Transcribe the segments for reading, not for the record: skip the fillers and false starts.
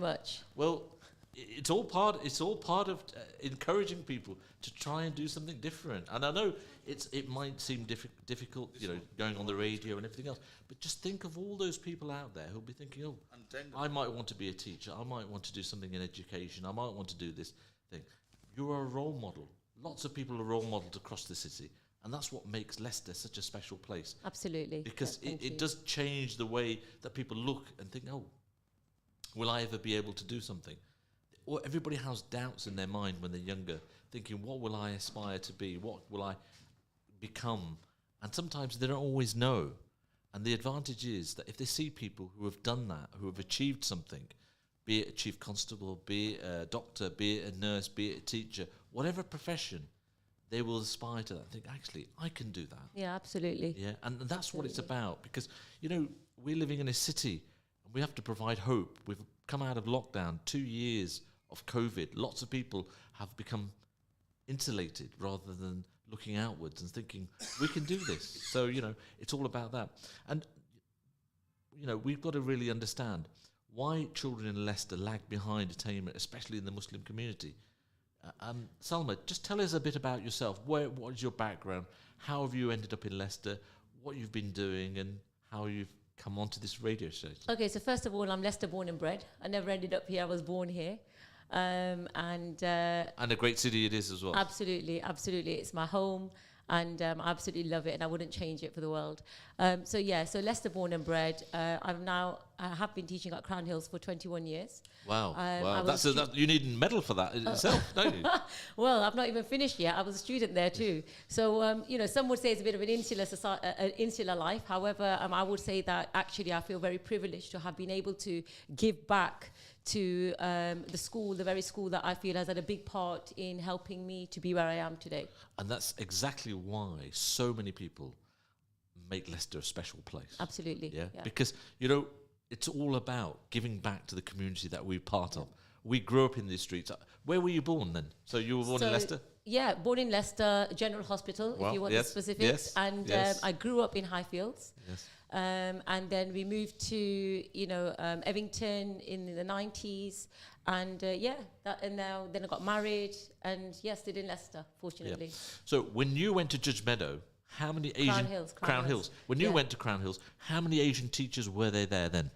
much. Well, it's all part. It's all part of encouraging people to try and do something different. And I know it might seem difficult, going on the radio and everything else. But just think of all those people out there who'll be thinking, "Oh, I might want to be a teacher. I might want to do something in education. I might want to do this thing." You're a role model. Lots of people are role models across the city. And that's what makes Leicester such a special place. Absolutely. Because it does change the way that people look and think, "Oh, will I ever be able to do something?" Or everybody has doubts in their mind when they're younger, thinking, what will I aspire to be? What will I become? And sometimes they don't always know. And the advantage is that if they see people who have done that, who have achieved something, be it a chief constable, be it a doctor, be it a nurse, be it a teacher, whatever profession, they will aspire to that and think, actually, I can do that. Yeah, absolutely. Yeah, and that's what it's about. Because, we're living in a city and we have to provide hope. We've come out of lockdown, 2 years of COVID. Lots of people have become insulated rather than looking outwards and thinking, we can do this. So, it's all about that. And, we've got to really understand why children in Leicester lag behind attainment, especially in the Muslim community. Salma, just tell us a bit about yourself. What is your background? How have you ended up in Leicester? What you've been doing and how you've come onto this radio station? Okay, so first of all, I'm Leicester born and bred. I never ended up here. I was born here. And a great city it is as well. Absolutely. It's my home. And I absolutely love it, and I wouldn't change it for the world. So Leicester born and bred. I have been teaching at Crown Hills for 21 years. Wow! You need a medal for that in itself, don't you? Well, I've not even finished yet. I was a student there too. So some would say it's a bit of an insular life. However, I would say that actually I feel very privileged to have been able to give back to the school, the very school that I feel has had a big part in helping me to be where I am today. And that's exactly why so many people make Leicester a special place. Absolutely. Yeah. Because, it's all about giving back to the community that we're part of. We grew up in these streets. Where were you born then? So you were born in Leicester? Yeah, born in Leicester General Hospital, if you want the specifics. Yes, and I grew up in Highfields. Yes. And then we moved to, Evington in the 90s. And then I got married and stayed in Leicester, fortunately. Yeah. So when you went to Judge Meadow, how many Asian... Crown Hills. When you went to Crown Hills, how many Asian teachers were there then?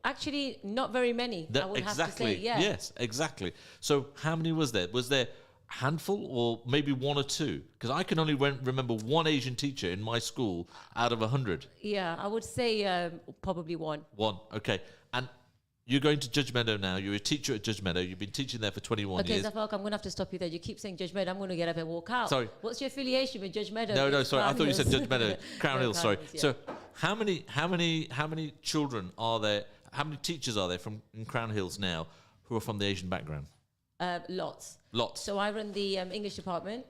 Actually, not very many, I would have to say. Yeah. Yes, exactly. So how many was there? Was there a handful or maybe one or two? Because I can only remember one Asian teacher in my school out of 100. Yeah, I would say probably one. One, okay. And you're going to Judge Meadow now. You're a teacher at Judge Meadow. You've been teaching there for 21 years. Okay, Zafak, I'm going to have to stop you there. You keep saying Judge Meadow. I'm going to get up and walk out. Sorry. What's your affiliation with Judge Meadow? No, sorry. I thought you said Judge Meadow. Crown Hills, sorry. Hills, yeah. So how many children are there, how many teachers are there in Crown Hills now who are from the Asian background? Lots. So I run the English department,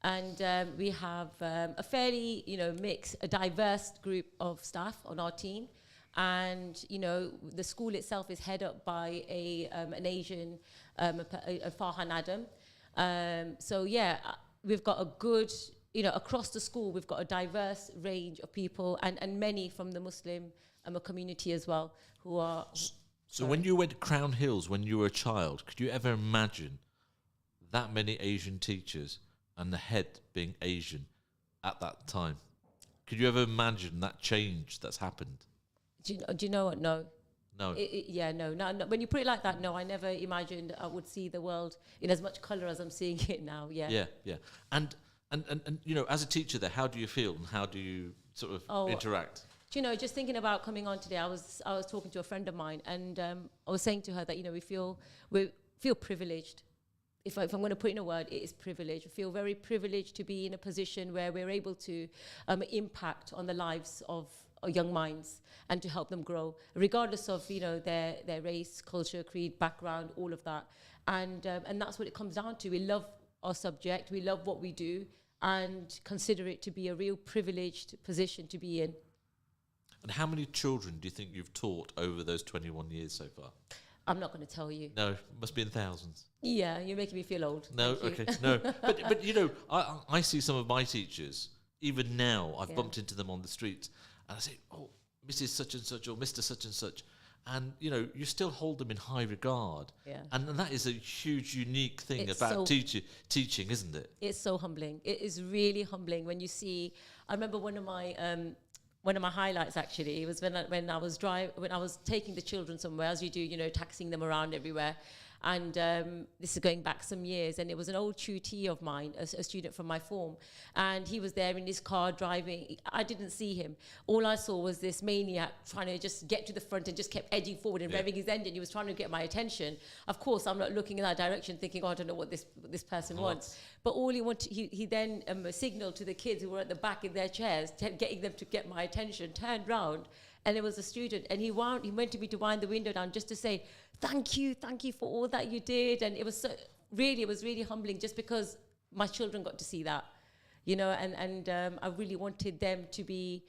and we have a fairly, a diverse group of staff on our team. And, the school itself is head up by an Asian, a Farhan Adam. We've got a good, across the school, we've got a diverse range of people and many from the Muslim community as well who are... So when you went to Crown Hills when you were a child, could you ever imagine that many Asian teachers and the head being Asian at that time? Could you ever imagine that change that's happened? Do you know what? No. No. No. When you put it like that, no, I never imagined I would see the world in as much colour as I'm seeing it now. Yeah. Yeah. And as a teacher there, how do you feel and how do you sort of interact? Just thinking about coming on today, I was talking to a friend of mine, and I was saying to her that we feel privileged. If I'm going to put in a word, it is privilege. We feel very privileged to be in a position where we're able to impact on the lives of young minds and to help them grow, regardless of their race, culture, creed, background, all of that. And that's what it comes down to. We love our subject, we love what we do, and consider it to be a real privileged position to be in. And how many children do you think you've taught over those 21 years so far? I'm not going to tell you. No, must be in thousands. Yeah, you're making me feel old. No, okay, no. But I see some of my teachers, even now, I've bumped into them on the street, and I say, oh, Mrs. Such and Such or Mr. Such and Such. and you still hold them in high regard. Yeah. And that is a huge, unique thing It's about teaching, isn't it? It's so humbling. It is really humbling when you see. I remember one of my highlights actually was when I was taking the children somewhere, as you do, taxiing them around everywhere. And this is going back some years, and it was an old tutee of mine, a student from my form, and he was there in his car driving. I didn't see him. All I saw was this maniac trying to just get to the front and just kept edging forward and revving his engine. He was trying to get my attention. Of course, I'm not looking in that direction thinking, oh, I don't know what this person wants. But all he wanted, he then signaled to the kids who were at the back in their chairs, getting them to get my attention, turned round, and it was a student, and he went to me to wind the window down just to say, thank you for all that you did. And it was really humbling, just because my children got to see that, and I really wanted them to be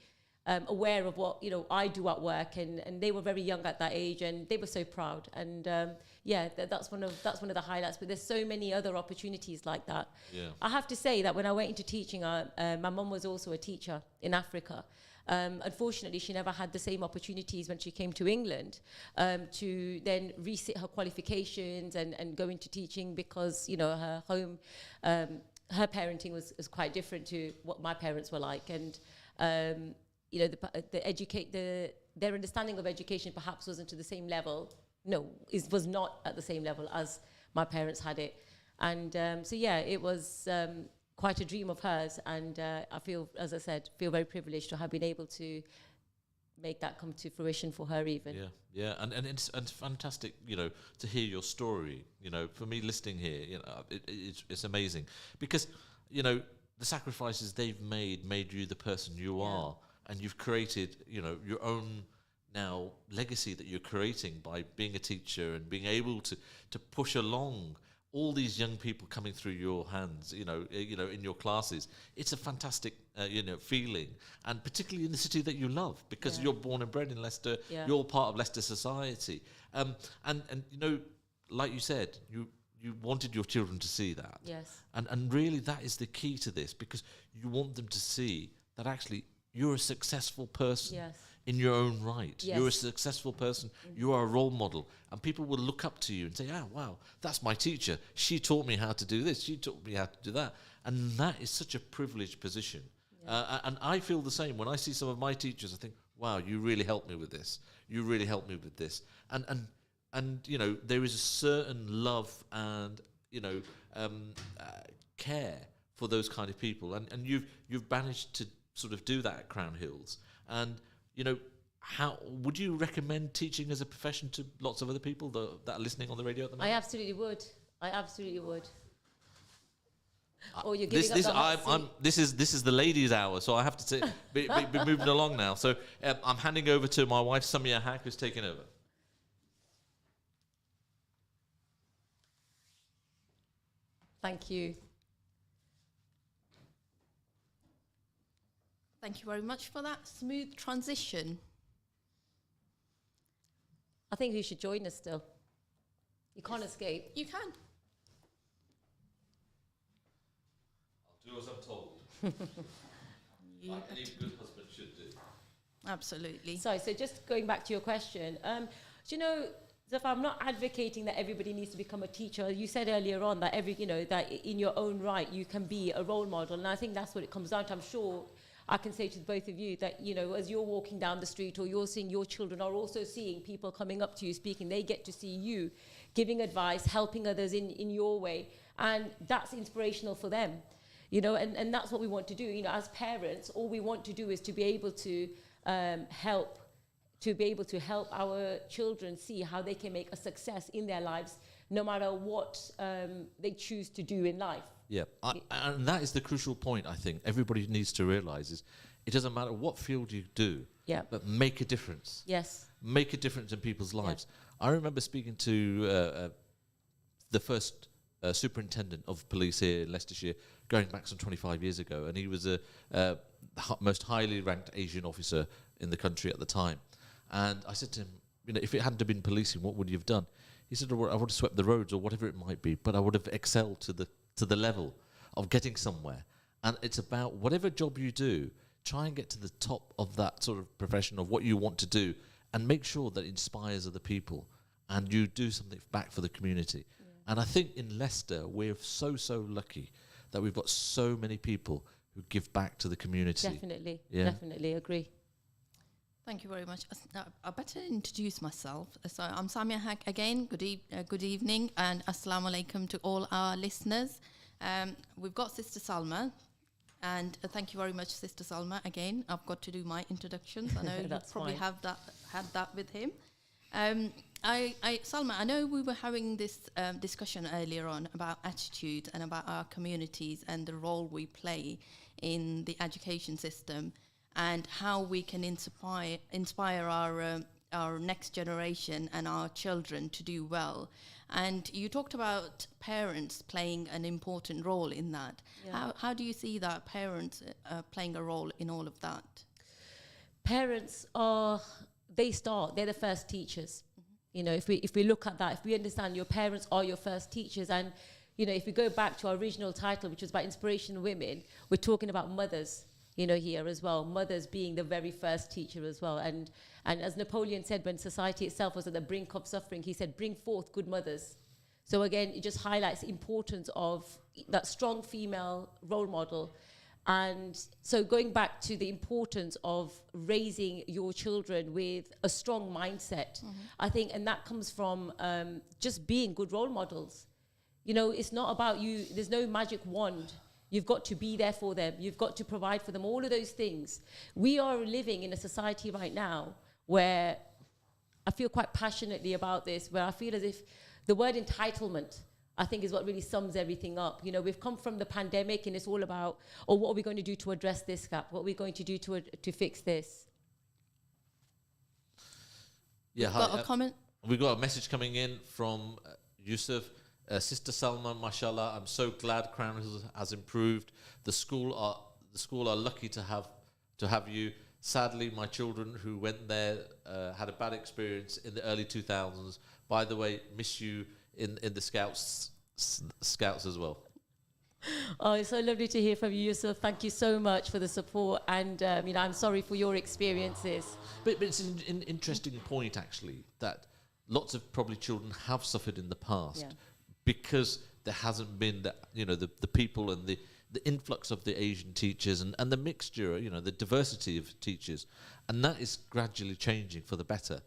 aware of what I do at work, and they were very young at that age, and they were so proud. And that's one of the highlights. But there's so many other opportunities like that. Yeah. I have to say that when I went into teaching, my mum was also a teacher in Africa. Unfortunately, she never had the same opportunities when she came to England to then resit her qualifications and go into teaching, because her home, her parenting was quite different to what my parents were like, and their understanding of education perhaps wasn't to the same level. No, was not at the same level as my parents had it, and it was. Quite a dream of hers, and I feel, as I said, very privileged to have been able to make that come to fruition for her even. Yeah, and it's fantastic, to hear your story. For me listening here, it's amazing, because the sacrifices they've made you the person you are, and you've created your own now legacy that you're creating by being a teacher and being able to push along all these young people coming through your hands, in your classes. It's a fantastic, feeling, and particularly in the city that you love, because you're born and bred in Leicester. You're part of Leicester society, and like you said, you wanted your children to see that. Yes. And really, that is the key to this, because you want them to see that actually you're a successful person. Yes. In your own right. Yes. You're a successful person. You are a role model. And people will look up to you and say, wow, that's my teacher. She taught me how to do this. She taught me how to do that. And that is such a privileged position. Yeah. And I feel the same. When I see some of my teachers, I think, wow, you really helped me with this. You really helped me with this. And there is a certain love and, care for those kind of people. And you've managed to sort of do that at Crown Hills. And how would you recommend teaching as a profession to lots of other people that are listening on the radio at the moment? I absolutely would. You're giving this is the ladies' hour, so I have to be moving along now. So I'm handing over to my wife Samia, who's taking over. Thank you. Thank you very much for that smooth transition. I think you should join us still. You can't escape. You can. I'll do as I'm told. Like any good husband should do. Absolutely. So just going back to your question, Zaf, I'm not advocating that everybody needs to become a teacher. You said earlier on that that in your own right you can be a role model, and I think that's what it comes down to. I'm sure I can say to both of you that, as you're walking down the street, or you're seeing your children are also seeing people coming up to you speaking, they get to see you giving advice, helping others in your way. And that's inspirational for them, and that's what we want to do. As parents, all we want to do is to be able to help our children see how they can make a success in their lives, no matter what they choose to do in life. Yeah, and that is the crucial point, I think. Everybody needs to realise is it doesn't matter what field you do, but make a difference. Yes. Make a difference in people's lives. Yeah. I remember speaking to the first superintendent of police here in Leicestershire, going back some 25 years ago, and he was the most highly ranked Asian officer in the country at the time. And I said to him, if it hadn't been policing, what would you have done? He said, well, I would have swept the roads or whatever it might be, but I would have excelled to the level of getting somewhere. And it's about whatever job you do, try and get to the top of that sort of profession of what you want to do, and make sure that it inspires other people and you do something back for the community. And I think in Leicester, we're so lucky that we've got so many people who give back to the community. Definitely agree. Thank you very much. I better introduce myself. So I'm Samia again. Good evening and assalamu alaikum to all our listeners. We've got Sister Salma, and thank you very much, Sister Salma. Again, I've got to do my introductions. I know you probably had that with him. Salma, I know we were having this discussion earlier on about attitude and about our communities and the role we play in the education system and how we can inspire our next generation and our children to do well. And you talked about parents playing an important role in that. Yeah. How do you see that parents playing a role in all of that? Parents they're the first teachers. You know, if we look at that, if we understand your parents are your first teachers, and you know, if we go back to our original title, which was about inspirational women, we're talking about mothers, you know, here as well, mothers being the very first teacher as well. And as Napoleon said, when society itself was at the brink of suffering, he said, bring forth good mothers. So again, it just highlights the importance of that strong female role model. And so going back to the importance of raising your children with a strong mindset, I think, and that comes from just being good role models. You know, it's not about you, there's no magic wand. You've got to be there for them. You've got to provide for them, all of those things. We are living in a society right now where I feel quite passionately about this, where I feel as if the word entitlement, I think, is what really sums everything up. You know, we've come from the pandemic and it's all about, what are we going to do to address this gap? What are we going to do to fix this? Yeah, got a comment? We've got a message coming in from Yousef. Sister Salma, mashallah, I'm so glad Crown has improved. The school are lucky to have you. Sadly, my children who went there had a bad experience in the early 2000s. By the way, miss you in the scouts as well. Oh, it's so lovely to hear from you, Yousef. Thank you so much for the support, and you know, I'm sorry for your experiences. But it's an interesting point, actually, that lots of probably children have suffered in the past. Yeah. Because there hasn't been the people and the influx of the Asian teachers and the mixture, you know, the diversity of teachers, and that is gradually changing for the better.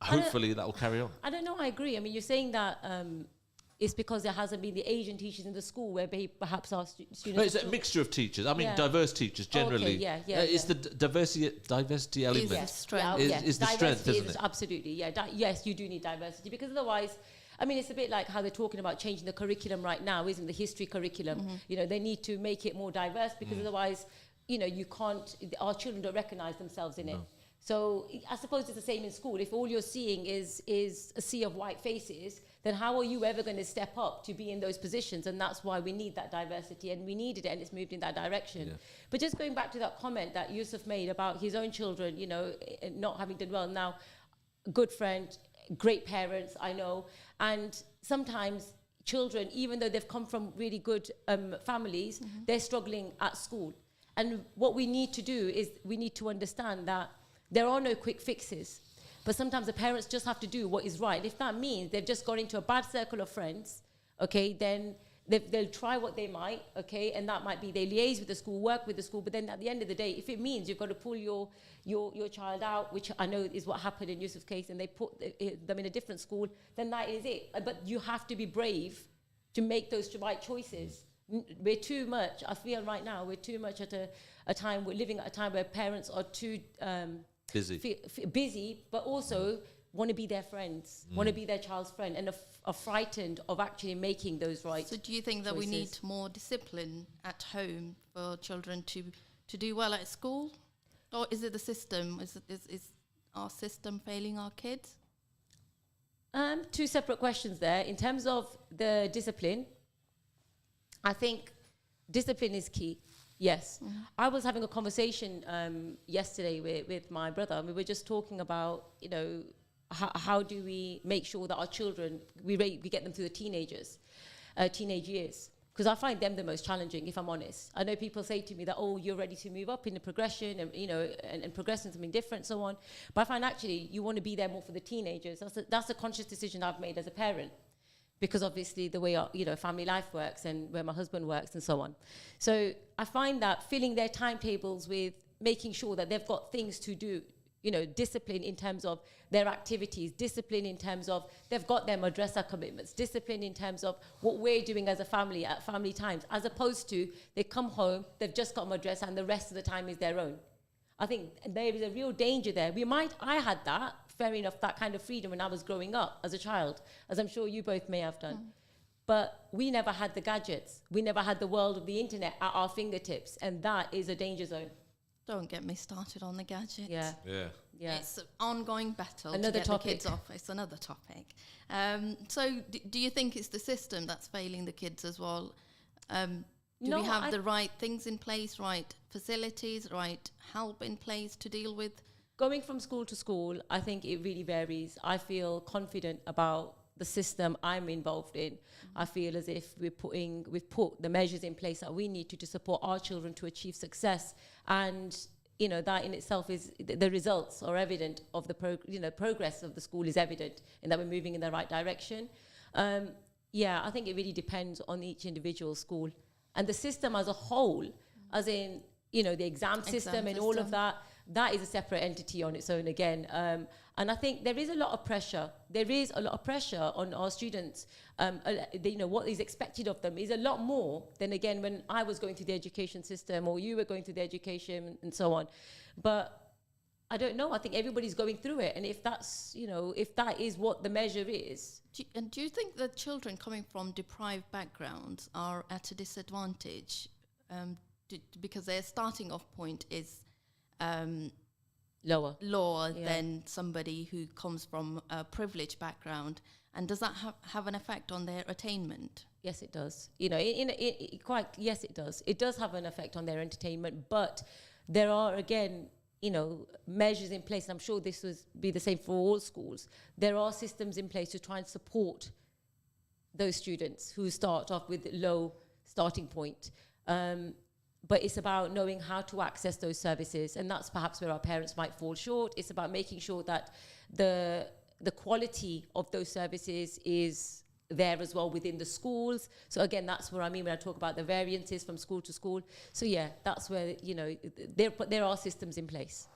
Hopefully that will carry on. I don't know, I agree. I mean, you're saying that it's because there hasn't been the Asian teachers in the school where perhaps our students... No, it's a mixture of teachers. I mean, diverse teachers generally. It's the diversity element. Is the strength, isn't it? Absolutely, yeah. Yes, you do need diversity, because otherwise... I mean, it's a bit like how they're talking about changing the curriculum right now, isn't it? The history curriculum. You know, they need to make it more diverse, because otherwise, you know, you can't, our children don't recognize themselves in it. So I suppose it's the same in school. If all you're seeing is a sea of white faces, then how are you ever going to step up to be in those positions? And that's why we need that diversity, and we needed it, and it's moved in that direction. Yeah. But just going back to that comment that Yousef made about his own children, you know, not having done well. Now, good friend, great parents, I know. And sometimes children, even though they've come from really good families, they're struggling at school. And what we need to do is we need to understand that there are no quick fixes. But sometimes the parents just have to do what is right. If that means they've just got into a bad circle of friends, okay, then they'll try what they might, okay, and that might be they liaise with the school, work with the school, but then at the end of the day, if it means you've got to pull your child out, which I know is what happened in Yousef's case, and they put them in a different school, then that is it. But you have to be brave to make those right choices. We're too much, I feel right now, we're too much at a time, we're living at a time where parents are too busy, but also want to be their friends, want to be their child's friend, and are frightened of actually making those right choices. So do you think that we need more discipline at home for children to do well at school? Or is it the system? Is our system failing our kids? Two separate questions there. In terms of the discipline, I think discipline is key. Yes. I was having a conversation yesterday with my brother, and we were just talking about, you know, how do we make sure that our children, we get them through the teenage years? because I find them the most challenging, if I'm honest. I know people say to me that, oh, you're ready to move up in the progression and, and progress into something different, so on. But I find actually you want to be there more for the teenagers. That's a conscious decision I've made as a parent, because obviously the way our, family life works and where my husband works and so on. So I find that filling their timetables with making sure that they've got things to do, discipline in terms of their activities, discipline in terms of they've got their madrasa commitments, discipline in terms of what we're doing as a family at family times, as opposed to they come home, they've just got madrasa and the rest of the time is their own. I think there is a real danger there. I had that, fair enough, that kind of freedom when I was growing up as a child, as I'm sure you both may have done. But we never had the gadgets. We never had the world of the internet at our fingertips. And that is a danger zone. Don't get me started on the gadgets. Yeah. It's an ongoing battle Another to get topic. the kids off. It's another topic. So do you think it's the system that's failing the kids as well? Do we have the right things in place, right facilities, right help in place to deal with? Going from school to school, I think it really varies. I feel confident about the system I'm involved in. I feel as if we've put the measures in place that we need to support our children to achieve success. And, that in itself is, the results are evident of the progress of the school is evident in that we're moving in the right direction. I think it really depends on each individual school. And the system as a whole, as in, the exam system and all of that, that is a separate entity on its own again. And I think there is a lot of pressure. There is a lot of pressure on our students. What is expected of them is a lot more than, again, when I was going through the education system or you were going through the education and so on. But I don't know. I think everybody's going through it. And if that's, if that is what the measure is. Do you think that children coming from deprived backgrounds are at a disadvantage because their starting off point is lower than somebody who comes from a privileged background? And does that have an effect on their attainment? Yes, it does. Yes, it does. It does have an effect on their entertainment, but there are, again, measures in place. And I'm sure this would be the same for all schools. There are systems in place to try and support those students who start off with low starting point. But it's about knowing how to access those services. And that's perhaps where our parents might fall short. It's about making sure that the quality of those services is there as well within the schools. So again, that's what I mean when I talk about the variances from school to school. So yeah, that's where, there are systems in place.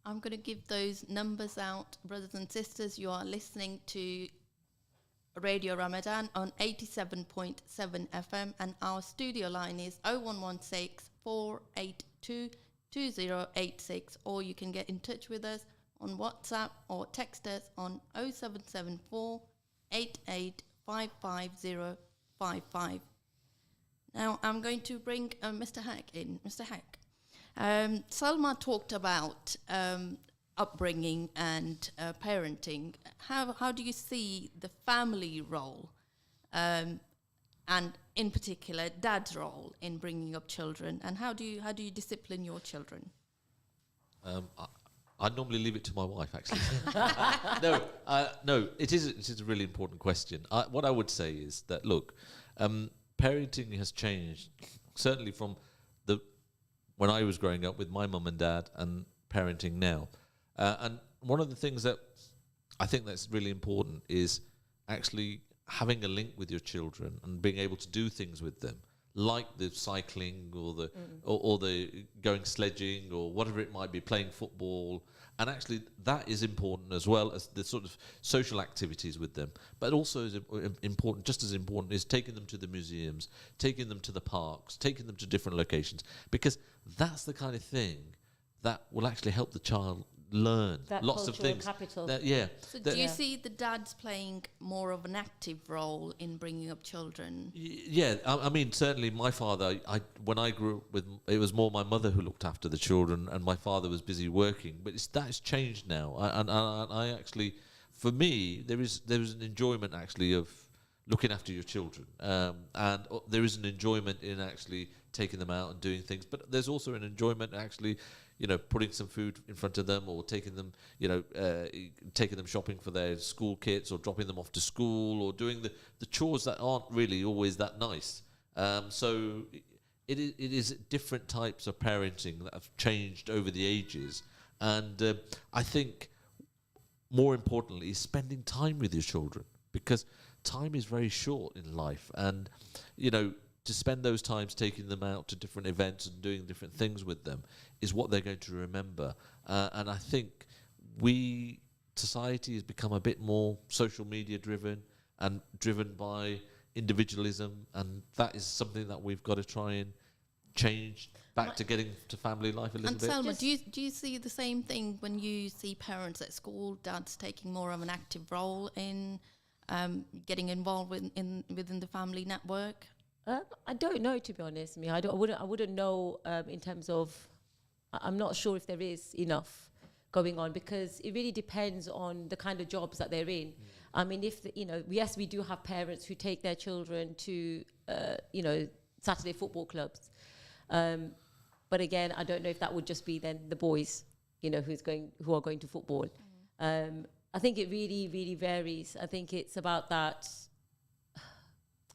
I'm going to give those numbers out. Brothers and sisters, you are listening to Radio Ramadan on 87.7 FM, and our studio line is 0116 482 2086, or you can get in touch with us on WhatsApp or text us on 0774 885555. Now I'm going to bring Mr. Hack in. Mr. Hack, Salma talked about upbringing and parenting. How do you see the family role, and in particular dad's role in bringing up children, and how do you discipline your children? I normally leave it to my wife, actually. No, it is a really important question. What I would say is that, look, parenting has changed, certainly from when I was growing up with my mum and dad, and parenting now. And one of the things that I think that's really important is actually having a link with your children and being able to do things with them, like the cycling or the going sledging or whatever it might be, playing football. And actually that is important, as well as the sort of social activities with them. But also is important, just as important, is taking them to the museums, taking them to the parks, taking them to different locations, because that's the kind of thing that will actually help the child learn that lots of things. Capital. So do you see the dads playing more of an active role in bringing up children? I mean, certainly my father, when I grew up with, it was more my mother who looked after the children, and my father was busy working. But that's changed now. I actually, for me, there is an enjoyment actually of looking after your children, and there is an enjoyment in actually taking them out and doing things. But there's also an enjoyment actually, putting some food in front of them, or taking them, taking them shopping for their school kits, or dropping them off to school, or doing the chores that aren't really always that nice. So it is different types of parenting that have changed over the ages. And I think more importantly is spending time with your children, because time is very short in life. And, you know, to spend those times taking them out to different events and doing different things with them is what they're going to remember. And I think society has become a bit more social media driven and driven by individualism, and that is something that we've got to try and change back to getting to family life a little and bit. Salma, do you see the same thing when you see parents at school, dads taking more of an active role in getting involved within the family network? I don't know, to be honest. I wouldn't know in terms of. I'm not sure if there is enough going on, because it really depends on the kind of jobs that they're in. I mean, yes, we do have parents who take their children to, Saturday football clubs. But again, I don't know if that would just be then the boys, who are going to football. I think it really, really varies. I think it's about that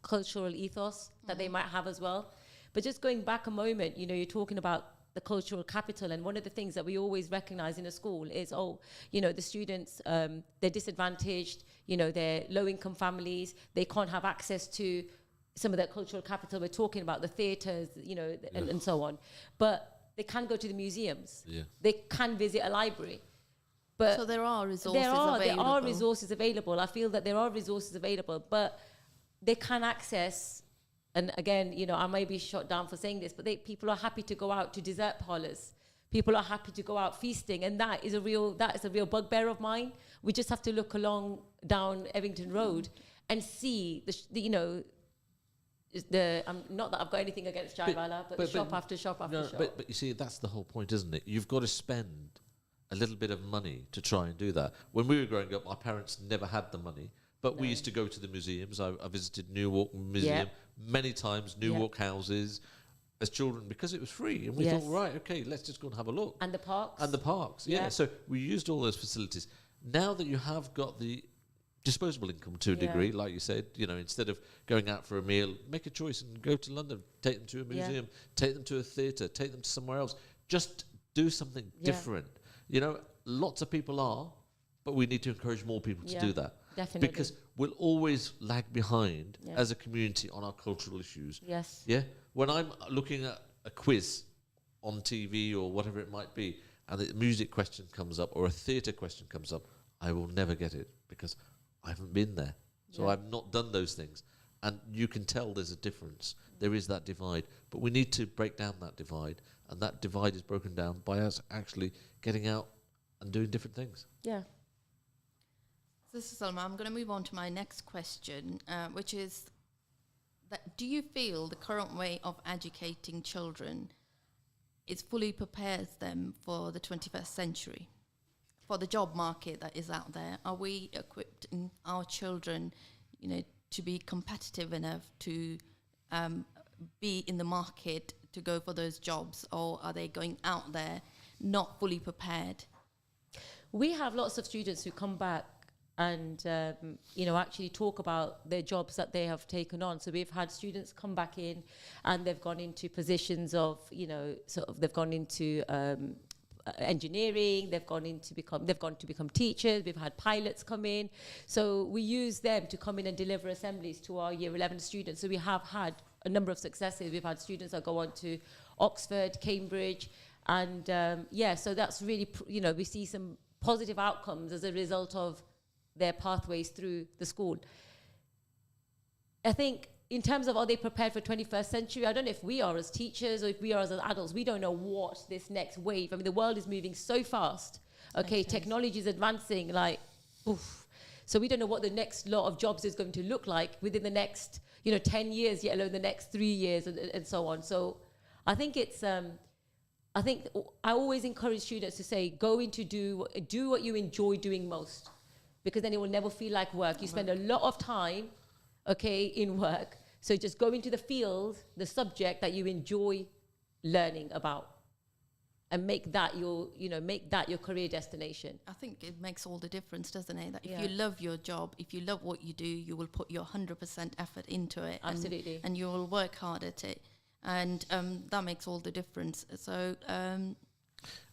cultural ethos that they might have as well. But just going back a moment, you're talking about the cultural capital, and one of the things that we always recognize in a school is, the students, they're disadvantaged, they're low-income families, they can't have access to some of that cultural capital. We're talking about the theatres, and so on. But they can go to the museums. Yeah. They can visit a library. But so there are resources available. There are resources available. I feel that there are resources available, but they can access, and again, I may be shot down for saying this, but people are happy to go out to dessert parlours. People are happy to go out feasting, and that is a real bugbear of mine. We just have to look down Evington Road and see not that I've got anything against Jaivala, but shop after shop after shop. But you see, that's the whole point, isn't it? You've got to spend a little bit of money to try and do that. When we were growing up, our parents never had the money, but we used to go to the museums. I visited Newark Museum many times, Newark houses, as children, because it was free. And we thought, right, okay, let's just go and have a look. And the parks. And the parks, yeah. So we used all those facilities. Now that you have got the disposable income to a degree, like you said, instead of going out for a meal, make a choice and go to London, take them to a museum, take them to a theatre, take them to somewhere else. Just do something different. Lots of people are, but we need to encourage more people to do that. Definitely. Because we'll always lag behind as a community on our cultural issues. Yes. Yeah? When I'm looking at a quiz on TV or whatever it might be, and the music question comes up or a theatre question comes up, I will never get it because I haven't been there. So I've not done those things. And you can tell there's a difference. There is that divide. But we need to break down that divide. And that divide is broken down by us actually getting out and doing different things. Yeah. This is Salma. I'm going to move on to my next question, which is that do you feel the current way of educating children fully prepares them for the 21st century, for the job market that is out there? Are we equipping our children, to be competitive enough to be in the market to go for those jobs, or are they going out there not fully prepared? We have lots of students who come back and actually talk about their jobs that they have taken on. So we've had students come back in and they've gone into positions of, they've gone into engineering, they've gone to become teachers. We've had pilots come in. So we use them to come in and deliver assemblies to our year 11 students. So we have had a number of successes. We've had students that go on to Oxford, Cambridge, and so that's really, we see some positive outcomes as a result of their pathways through the school. I think in terms of are they prepared for 21st century, I don't know if we are as teachers or if we are as adults. We don't know what this next wave, the world is moving so fast. Okay, technology is advancing like, oof. So we don't know what the next lot of jobs is going to look like within the next, 10 years, yet alone the next 3 years and so on. So I think it's, I always encourage students to say, do what you enjoy doing most, because then it will never feel like work. You spend a lot of time, in work. So just go into the field, the subject that you enjoy learning about. and make that your career destination. I think it makes all the difference, doesn't it? That if Yeah. you love your job, if you love what you do, you will put your 100% effort into it. Absolutely. And you will work hard at it. And that makes all the difference. So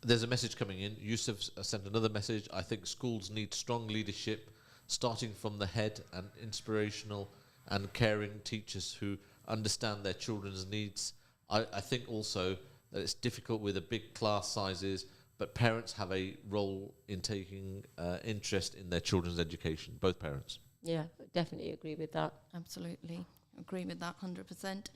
There's a message coming in. Yousef sent another message. I think schools need strong leadership, starting from the head, and inspirational and caring teachers who understand their children's needs. I think also that it's difficult with the big class sizes, but parents have a role in taking interest in their children's education, both parents. Yeah, definitely agree with that. absolutely agree with that 100%.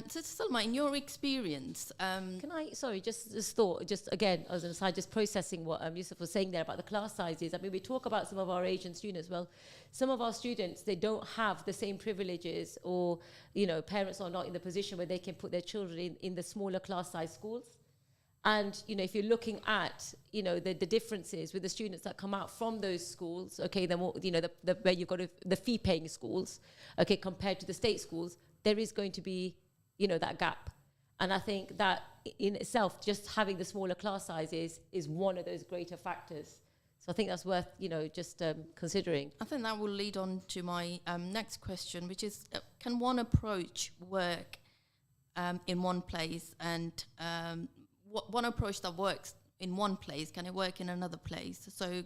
So Salma, in your experience, Can I, sorry, just thought, just again, as an aside, just processing what Yousef was saying there about the class sizes. I mean, we talk about some of our Asian students. Well, some of our students, they don't have the same privileges, or, parents are not in the position where they can put their children in the smaller class size schools. And, if you're looking at, the differences with the students that come out from those schools, okay, then, where you've got the fee-paying schools, okay, compared to the state schools, there is going to be, that gap. And I think that in itself, just having the smaller class sizes is one of those greater factors. So I think that's worth, just considering. I think that will lead on to my next question, which is, can one approach work in one place, and one approach that works in one place, can it work in another place? So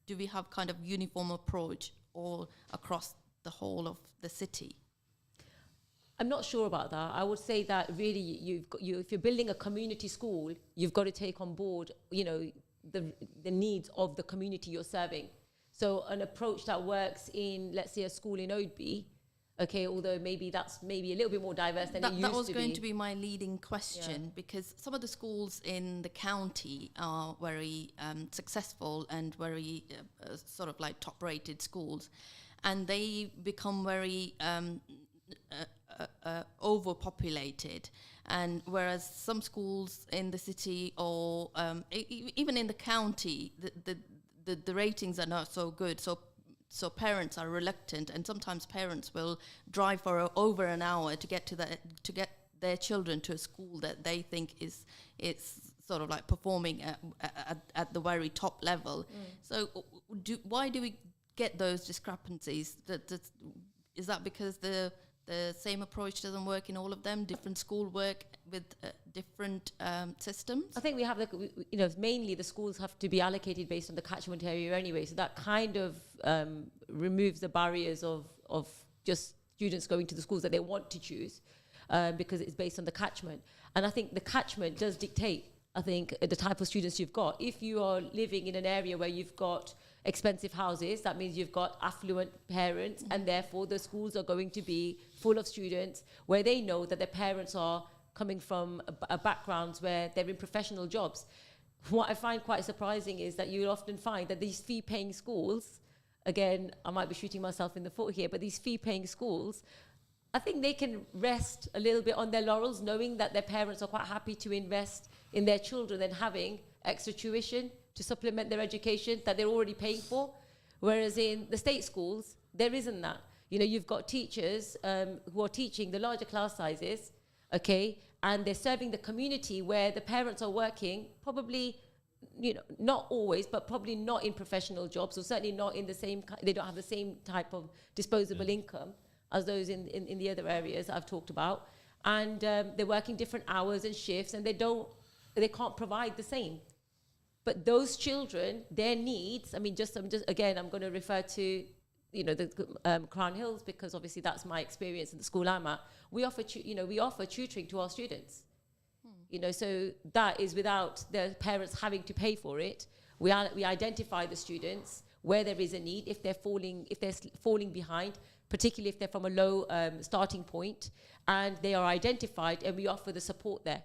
do we have kind of uniform approach all across the whole of the city? I'm not sure about that. I would say that really if you're building a community school, you've got to take on board, the needs of the community you're serving. So an approach that works in, let's say, a school in Oadby, okay, although that's a little bit more diverse than it used to be. That was going to be my leading question, because some of the schools in the county are very successful and very sort of like top-rated schools, and they become very overpopulated. And whereas some schools in the city or even in the county, the ratings are not so good. So parents are reluctant, and sometimes parents will drive for over an hour to get their children to a school that they think is sort of like performing at the very top level. So why do we get those discrepancies? Is that because the same approach doesn't work in all of them? Different school work with different systems? I think we have mainly the schools have to be allocated based on the catchment area anyway. So that kind of removes the barriers of just students going to the schools that they want to choose, because it's based on the catchment. And I think the catchment does dictate, I think, the type of students you've got. If you are living in an area where you've got expensive houses, that means you've got affluent parents, and therefore the schools are going to be full of students where they know that their parents are coming from a backgrounds where they're in professional jobs. What I find quite surprising is that you'll often find that these fee-paying schools, again, I might be shooting myself in the foot here, but these fee-paying schools, I think they can rest a little bit on their laurels, knowing that their parents are quite happy to invest in their children and having extra tuition to supplement their education that they're already paying for. Whereas in the state schools, there isn't that. You've got teachers who are teaching the larger class sizes, okay, and they're serving the community where the parents are working, probably, not always, but probably not in professional jobs, or certainly not in the same, they don't have the same type of disposable income as those in the other areas I've talked about. And they're working different hours and shifts, and they can't provide the same. But those children, their needs, I'm going to refer to, the Crown Hills, because obviously that's my experience in the school I'm at. We offer tutoring to our students. So that is without the parents having to pay for it. We identify the students where there is a need, if they're falling behind, particularly if they're from a low starting point, and they are identified, and we offer the support there.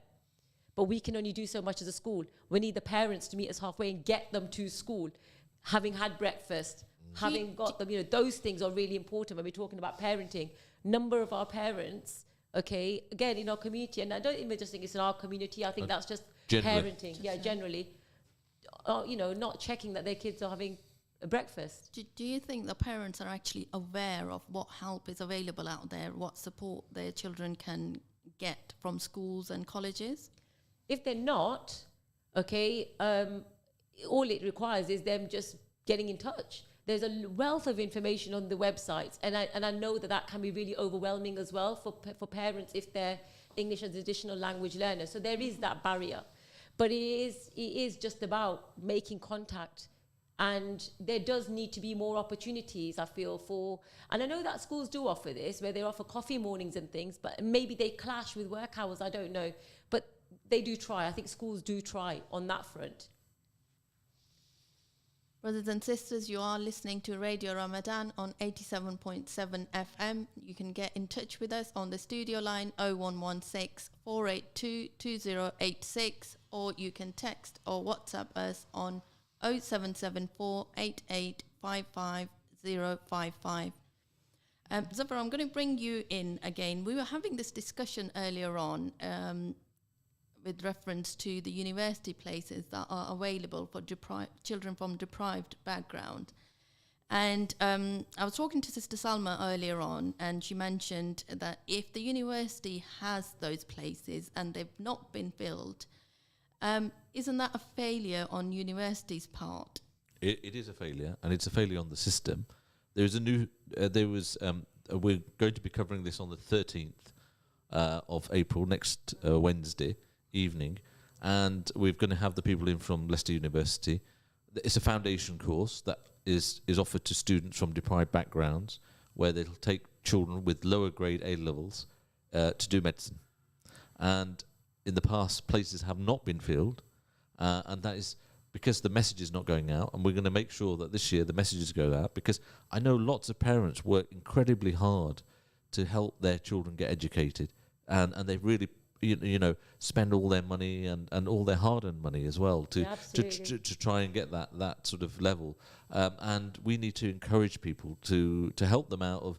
But we can only do so much as a school. We need the parents to meet us halfway and get them to school, having had breakfast, having got them. Those things are really important when we're talking about parenting. Number of our parents, okay, again, in our community, and I don't even just think it's in our community, I think that's just parenting. Yeah, generally. Not checking that their kids are having a breakfast. Do you think the parents are actually aware of what help is available out there, what support their children can get from schools and colleges? If they're not, Okay, all it requires is them just getting in touch. There's a wealth of information on the websites, and I know that can be really overwhelming as well for parents if they're English as additional language learners. So there is that barrier, but it is just about making contact. And there does need to be more opportunities, I feel, and I know that schools do offer this, where they offer coffee mornings and things, but maybe they clash with work hours, I don't know. But they do try. I think schools do try on that front. Brothers and sisters, you are listening to Radio Ramadan on 87.7 FM. You can get in touch with us on the studio line 0116 482 2086, or you can text or WhatsApp us on 0774 8855 Zafar, I'm going to bring you in again. We were having this discussion earlier on with reference to the university places that are available for children from deprived background. And I was talking to Sister Salma earlier on, and she mentioned that if the university has those places and they've not been filled, isn't that a failure on university's part? It is a failure, and it's a failure on the system. There's a new. We're going to be covering this on the 13th of April, next Wednesday evening, and we're going to have the people in from Leicester University. It's a foundation course that is offered to students from deprived backgrounds, where they'll take children with lower grade A levels to do medicine. And in the past, places have not been filled, and that is because the message is not going out. And we're going to make sure that this year the messages go out, because I know lots of parents work incredibly hard to help their children get educated, and they really spend all their money and all their hard-earned money as well to try and get that sort of level. And we need to encourage people to help them out of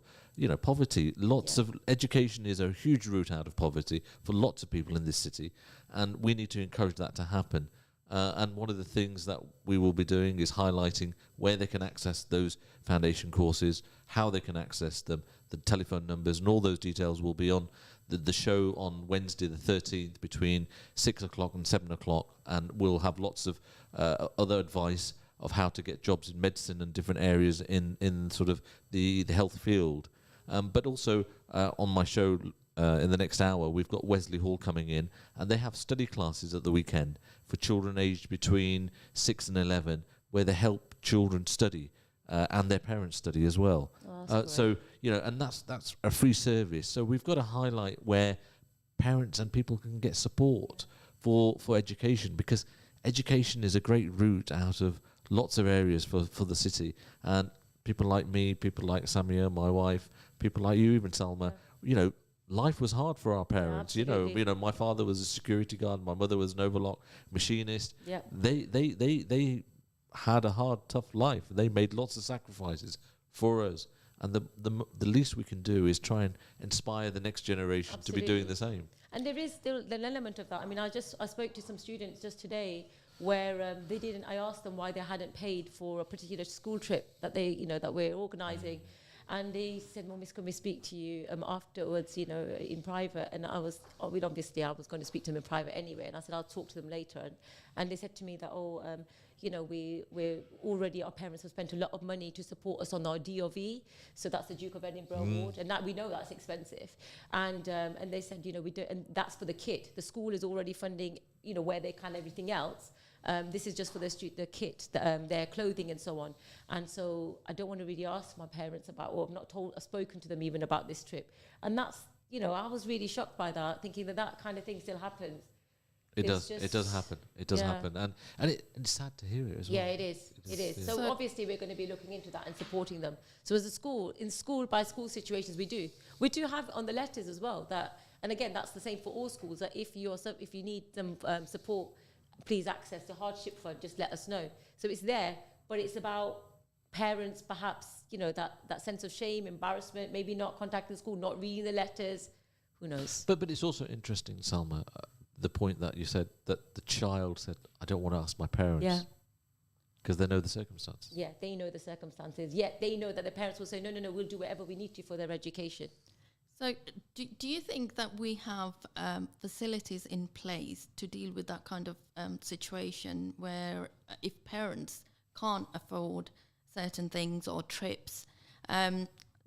poverty. Lots of education is a huge route out of poverty for lots of people in this city, and we need to encourage that to happen. And one of the things that we will be doing is highlighting where they can access those foundation courses, how they can access them, the telephone numbers, and all those details will be on the show on Wednesday the 13th between 6 o'clock and 7 o'clock, and we'll have lots of other advice of how to get jobs in medicine and different areas in sort of the health field. But also on my show in the next hour, we've got Wesley Hall coming in, and they have study classes at the weekend for children aged between 6 and 11, where they help children study and their parents study as well. So and that's a free service. So we've got to highlight where parents and people can get support for education, because education is a great route out of lots of areas for the city. And people like me, people like Samia, my wife, people like you, even Salma, life was hard for our parents. My father was a security guard, my mother was an overlock machinist. Yep. They had a hard, tough life. They made lots of sacrifices for us, and the least we can do is try and inspire the next generation to be doing the same. And there is still an element of that. I mean, I spoke to some students just today where I asked them why they hadn't paid for a particular school trip that that we're organising. And they said, "Well, Miss, can we speak to you afterwards, in private?" And obviously I was going to speak to them in private anyway. And I said, "I'll talk to them later." And they said to me that, we're already, our parents have spent a lot of money to support us on our DOV. So that's the Duke of Edinburgh Award. And that we know that's expensive. And they said, we do, and that's for the kit. The school is already funding, where they can, everything else. This is just for the kit, their clothing and so on. And so I don't want to really ask my parents about, or I've spoken to them even about this trip. And that's, I was really shocked by that, thinking that kind of thing still happens. It does happen. It does happen. And it's sad to hear it as well. Yeah, it is. So obviously we're going to be looking into that and supporting them. So as a school, in school by school situations, we do have on the letters as well that, and again, that's the same for all schools, that if you need some support, please access the Hardship Fund, just let us know. So it's there, but it's about parents perhaps, that sense of shame, embarrassment, maybe not contacting the school, not reading the letters, who knows. But it's also interesting, Salma, the point that you said, that the child said, "I don't want to ask my parents." Yeah. Because they know the circumstances. Yeah, they know the circumstances. Yet they know that the parents will say, no, we'll do whatever we need to for their education. So, do you think that we have facilities in place to deal with that kind of situation where if parents can't afford certain things or trips,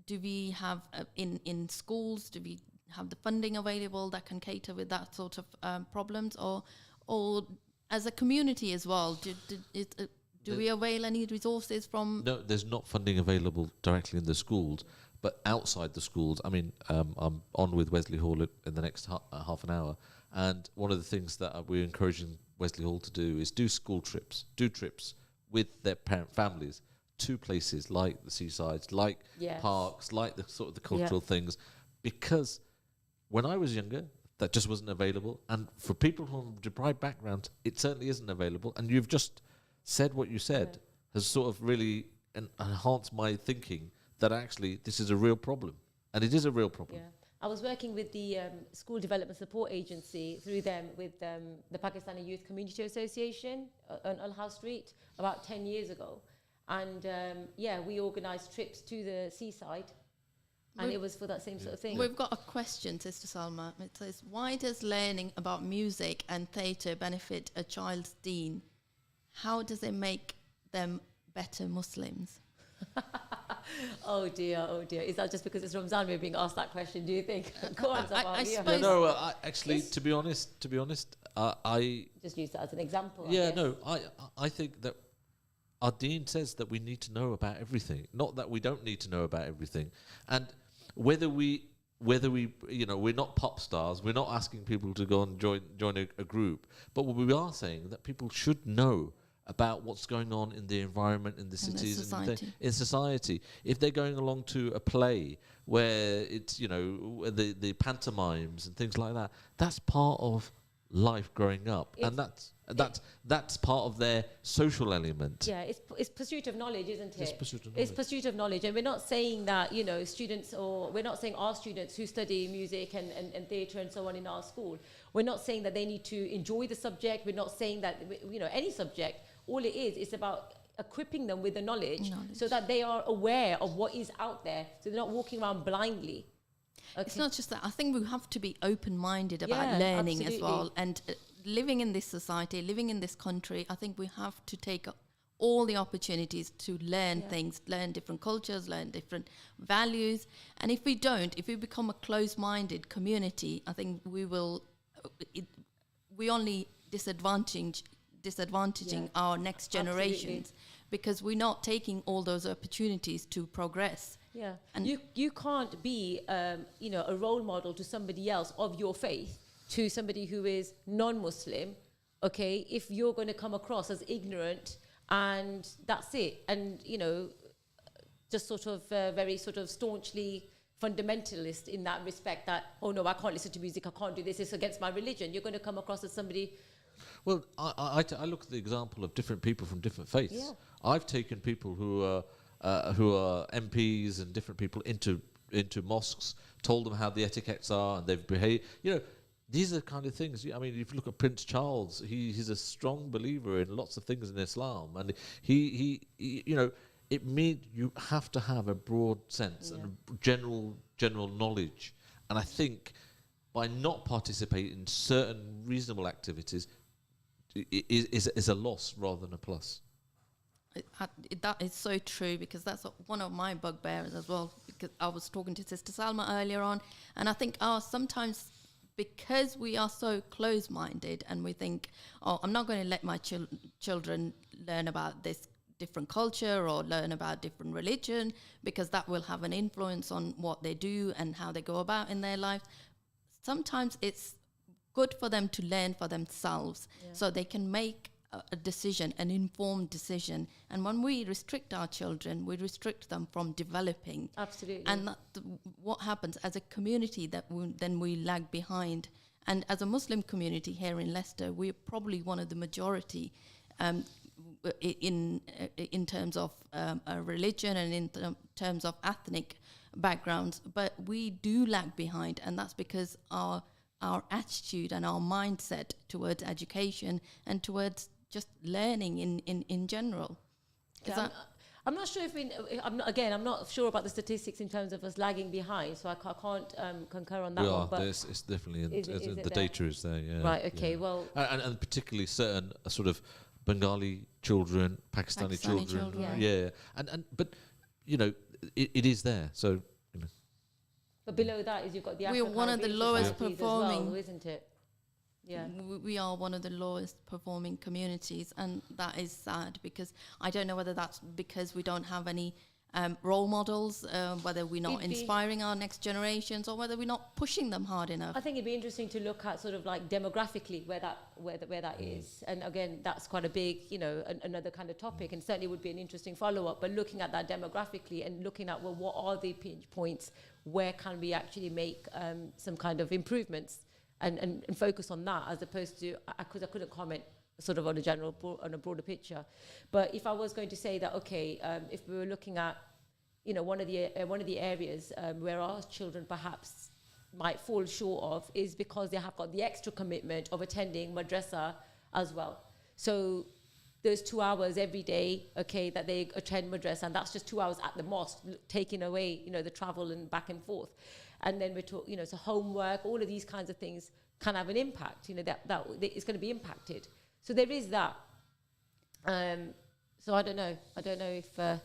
do we have in schools, do we have the funding available that can cater with that sort of problems, or as a community as well, do we avail any resources from? No, there's not funding available directly in the schools, but outside the schools. I mean, I'm on with Wesley Hall in the next half an hour, and one of the things that we're encouraging Wesley Hall to do is do school trips, do trips with their parent families to places like the seasides, like parks, like the sort of the cultural things, because when I was younger, that just wasn't available, and for people from deprived backgrounds, it certainly isn't available. And you've just said what you said has sort of really enhanced my thinking that actually this is a real problem, and it is a real problem. Yeah. I was working with the School Development Support Agency through them with the Pakistani Youth Community Association on Al House Street about 10 years ago. And we organised trips to the seaside, and it was for that same sort of thing. We've got a question, Sister Salma. It says, why does learning about music and theatre benefit a child's deen? How does it make them better Muslims? Oh dear. Is that just because it's Ramzan we're being asked that question, do you think? Go on, I Samia. suppose- No, actually, to be honest, I Just use that as an example. I think that our Deen says that we need to know about everything, not that we don't need to know about everything. And whether we we're not pop stars, we're not asking people to go and join a group, but what we are saying that people should know about what's going on in the environment, in the cities, in society. If they're going along to a play where it's the pantomimes and things like that, that's part of life growing up, and that's part of their social element. Yeah, it's pursuit of knowledge, isn't it? It's pursuit of knowledge. It's pursuit of knowledge, and we're not saying that students, or we're not saying our students who study music and theatre and so on in our school, we're not saying that they need to enjoy the subject. We're not saying that any subject. All it is about equipping them with the knowledge so that they are aware of what is out there, so they're not walking around blindly. Okay. It's not just that. I think we have to be open-minded about learning as well. And living in this society, living in this country, I think we have to take all the opportunities to learn things, learn different cultures, learn different values. And if we become a closed-minded community, I think we only disadvantaging our next generations, because we're not taking all those opportunities to progress. Yeah, and you can't be a role model to somebody else of your faith, to somebody who is non-Muslim, okay, if you're going to come across as ignorant, and that's it, and just sort of very sort of staunchly fundamentalist in that respect, that oh no, I can't listen to music, I can't do this, it's against my religion. You're going to come across as somebody. Well, I look at the example of different people from different faiths. Yeah. I've taken people who are MPs and different people into mosques, told them how the etiquettes are, and they've behaved. These are the kind of things. I mean, if you look at Prince Charles, he's a strong believer in lots of things in Islam, and he it means you have to have a broad sense and general knowledge. And I think by not participating in certain reasonable activities is a loss rather than a plus. That is so true, because that's one of my bugbears as well, because I was talking to Sister Salma earlier on, and I think sometimes because we are so close-minded and we think, I'm not going to let my children learn about this different culture or learn about different religion, because that will have an influence on what they do and how they go about in their life. Sometimes it's good for them to learn for themselves, so they can make a decision, an informed decision. And when we restrict our children, we restrict them from developing. Absolutely. And what happens as a community, that then we lag behind. And as a Muslim community here in Leicester, we're probably one of the majority in terms of religion and in terms of ethnic backgrounds, but we do lag behind, and that's because our attitude and our mindset towards education and towards just learning in general. I'm not sure if I'm not sure about the statistics in terms of us lagging behind, so I can't concur on that We one. are. But It's definitely is it the there? data is there. Yeah. Right. Okay. yeah. Well. And particularly certain sort of Bengali children, Pakistani children. children, Yeah. And but it is there. So But below that is you've got the We're one of the Afro-Caribbean lowest societies performing- as well, isn't it? Yeah. We are one of the lowest performing communities, and that is sad, because I don't know whether that's because we don't have any role models, whether we're not It'd be- inspiring our next generations, or whether we're not pushing them hard enough. I think it'd be interesting to look at sort of like demographically where that is, and again that's quite a big another kind of topic, and certainly would be an interesting follow-up. But looking at that demographically and looking at what are the pinch points, where can we actually make some kind of improvements, and focus on that, as opposed to because I couldn't comment sort of on a broader picture. But if I was going to say that, okay, if we were looking at one of the areas where our children perhaps might fall short of, is because they have got the extra commitment of attending madrasa as well. So there's 2 hours every day, okay, that they attend madrasa, and that's just 2 hours at the mosque, taking away the travel and back and forth. And then we're talking, so homework, all of these kinds of things can have an impact. That it's going to be impacted. So there is that. So I don't know. If.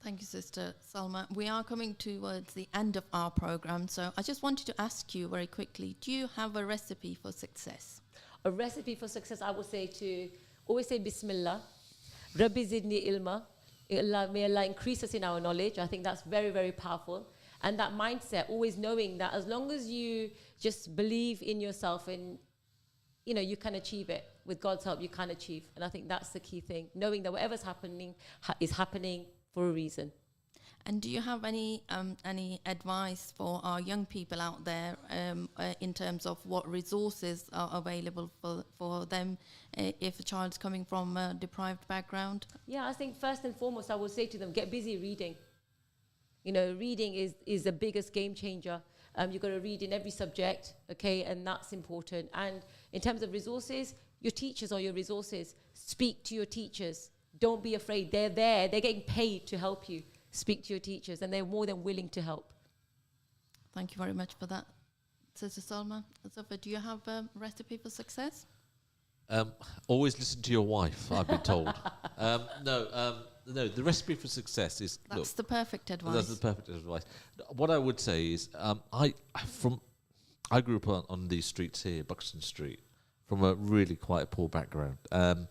Thank you, Sister Salma. We are coming towards the end of our program, so I just wanted to ask you very quickly: do you have a recipe for success? A recipe for success, I would say always say Bismillah, Rabbi zidni ilma. May Allah increase us in our knowledge. I think that's very, very powerful. And that mindset, always knowing that as long as you just believe in yourself and you can achieve it. With God's help, you can achieve. And I think that's the key thing. Knowing that whatever's happening is happening for a reason. And do you have any advice for our young people out there in terms of what resources are available for them if a child's coming from a deprived background? Yeah, I think first and foremost, I would say to them, get busy reading. Reading is the biggest game changer. You've got to read in every subject, okay, and that's important. And in terms of resources, your teachers are your resources. Speak to your teachers. Don't be afraid. They're there. They're getting paid to help you. Speak to your teachers, and they're more than willing to help. Thank you very much for that. Sister Salma, Zofa, do you have a recipe for success? Always listen to your wife, I've been told. No, the recipe for success is... That's the perfect advice. That's the perfect advice. What I would say is, I grew up on these streets here, Buxton Street, from a really quite poor background. And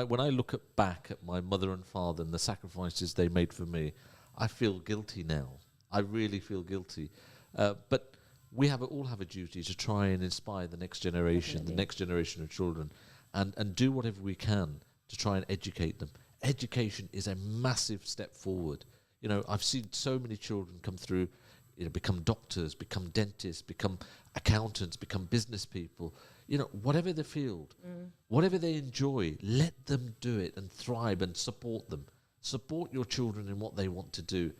when I look back at my mother and father and the sacrifices they made for me, I feel guilty now. I really feel guilty. But we all have a duty to try and inspire the next generation, Definitely. the next generation of children, and do whatever we can to try and educate them. Education is a massive step forward. I've seen so many children come through, become doctors, become dentists, become accountants, become business people. Whatever the field, whatever they enjoy, let them do it and thrive and support them. Support your children in what they want to do.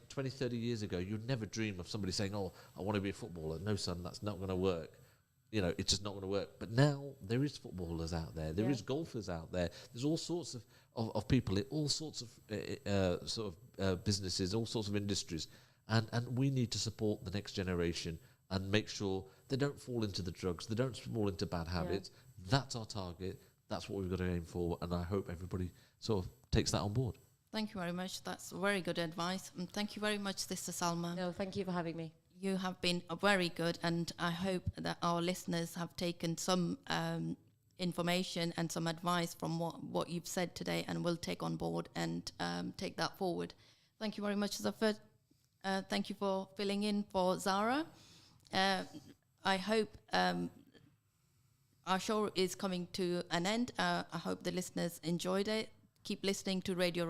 20, 30 years ago, you'd never dream of somebody saying, oh, I want to be a footballer. No, son, that's not going to work. It's just not going to work. But now there is footballers out there. There is golfers out there. There's all sorts of people, all sorts of businesses, all sorts of industries. And we need to support the next generation and make sure they don't fall into the drugs, they don't fall into bad habits. That's our target. That's what we've got to aim for. And I hope everybody sort of takes that on board. Thank you very much. That's very good advice. And thank you very much, Sister Salma. No, thank you for having me. You have been very good, and I hope that our listeners have taken some information and some advice from what you've said today, and will take on board and take that forward. Thank you very much, Zafar. Thank you for filling in for Zara. I hope our show is coming to an end. I hope the listeners enjoyed it. Keep listening to Radio